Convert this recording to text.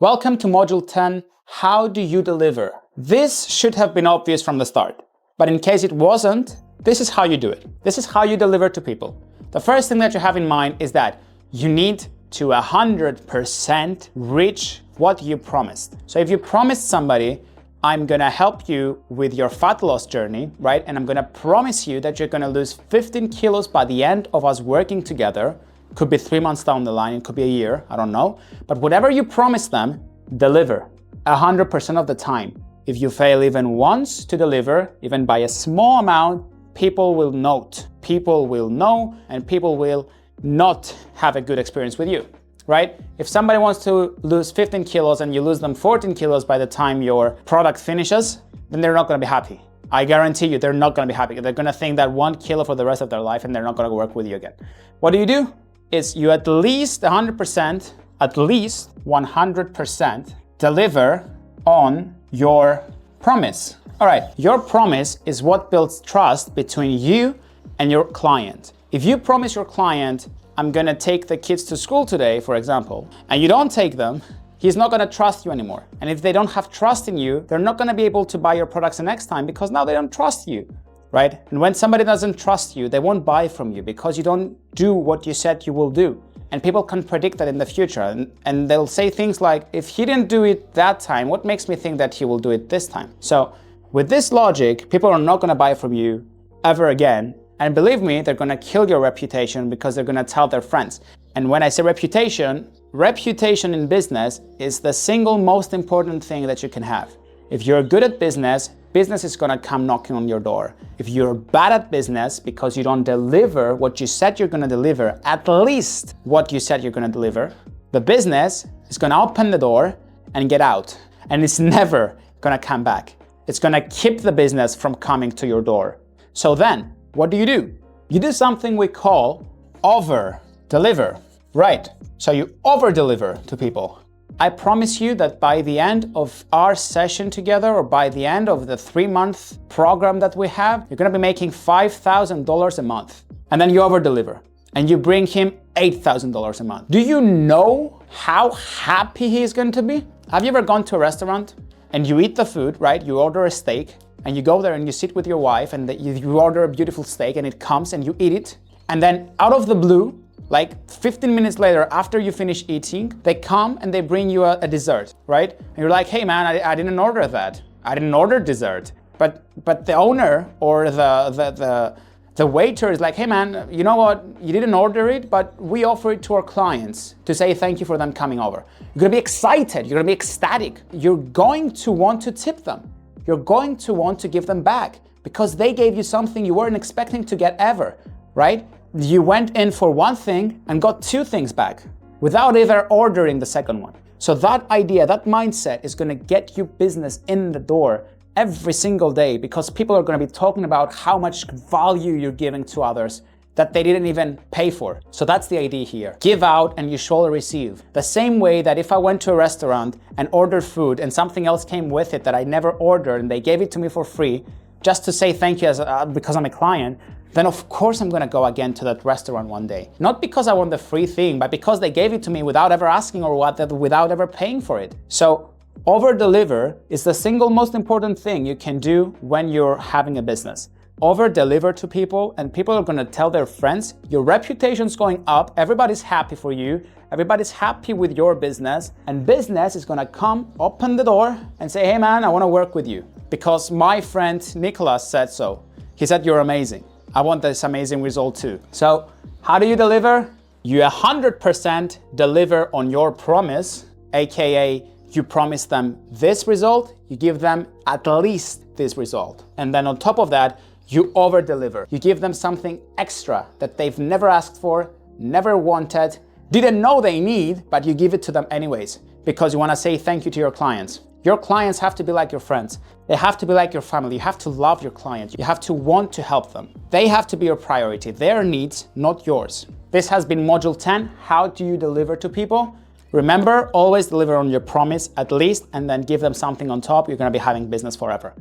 Welcome to Module 10, How do you deliver? This should have been obvious from the start, but in case it wasn't, this is how you do it. This is how you deliver to people. The first thing that you have in mind is that you need to 100% reach what you promised. So if you promised somebody, I'm gonna help you with your fat loss journey, right? And I'm gonna promise you that you're gonna lose 15 kilos by the end of us working together. Could be 3 months down the line, it could be a year, I don't know. But whatever you promise them, deliver 100% of the time. If you fail even once to deliver, even by a small amount, people will note, people will know, and people will not have a good experience with you, right? If somebody wants to lose 15 kilos and you lose them 14 kilos by the time your product finishes, then they're not gonna be happy. I guarantee you, they're not gonna be happy. They're gonna think that 1 kilo for the rest of their life and they're not gonna work with you again. What do? Is you at least 100% deliver on your promise. All right, your promise is what builds trust between you and your client. If you promise your client, I'm gonna take the kids to school today, for example, and you don't take them, he's not gonna trust you anymore. And if they don't have trust in you, they're not gonna be able to buy your products the next time because now they don't trust you. Right? And when somebody doesn't trust you, they won't buy from you because you don't do what you said you will do. And people can predict that in the future. And they'll say things like, if he didn't do it that time, what makes me think that he will do it this time? So with this logic, people are not going to buy from you ever again. And believe me, they're going to kill your reputation because they're going to tell their friends. And when I say reputation in business is the single most important thing that you can have. If you're good at business, business is gonna come knocking on your door. If you're bad at business because you don't deliver what you said you're gonna deliver, at least what you said you're gonna deliver, the business is gonna open the door and get out. And it's never gonna come back. It's gonna keep the business from coming to your door. So then, what do? You do something we call over-deliver, right? So you over-deliver to people. I promise you that by the end of our session together or by the end of the 3-month program that we have, you're gonna be making $5,000 a month. And then you over-deliver and you bring him $8,000 a month. Do you know how happy he is going to be? Have you ever gone to a restaurant and you eat the food, right? You order a steak and you go there and you sit with your wife and you order a beautiful steak and it comes and you eat it. And then out of the blue, like 15 minutes later, after you finish eating, they come and they bring you a dessert, right? And you're like, hey man, I didn't order that. I didn't order dessert. But the owner or the waiter is like, hey man, you know what? You didn't order it, but we offer it to our clients to say thank you for them coming over. You're gonna be excited, you're gonna be ecstatic. You're going to want to tip them. You're going to want to give them back because they gave you something you weren't expecting to get ever, right? You went in for one thing and got 2 things back without ever ordering the second one. So that idea, that mindset is gonna get you business in the door every single day because people are gonna be talking about how much value you're giving to others that they didn't even pay for. So that's the idea here. Give out and you shall receive. The same way that if I went to a restaurant and ordered food and something else came with it that I never ordered and they gave it to me for free just to say thank you because I'm a client, then of course I'm gonna go again to that restaurant one day. Not because I want the free thing, but because they gave it to me without ever asking or without ever paying for it. So over-deliver is the single most important thing you can do when you're having a business. Over-deliver to people and people are gonna tell their friends, your reputation's going up, everybody's happy for you, everybody's happy with your business, and business is gonna come, open the door and say, hey man, I wanna work with you because my friend Nicholas said so. He said, you're amazing. I want this amazing result too. So how do you deliver? You 100% deliver on your promise, AKA you promise them this result, you give them at least this result. And then on top of that, you over-deliver. You give them something extra that they've never asked for, never wanted, didn't know they need, but you give it to them anyways because you want to say thank you to your clients. Your clients have to be like your friends. They have to be like your family. You have to love your clients. You have to want to help them. They have to be your priority, their needs, not yours. This has been Module 10, How do you deliver to people? Remember, always deliver on your promise at least, and then give them something on top. You're gonna be having business forever.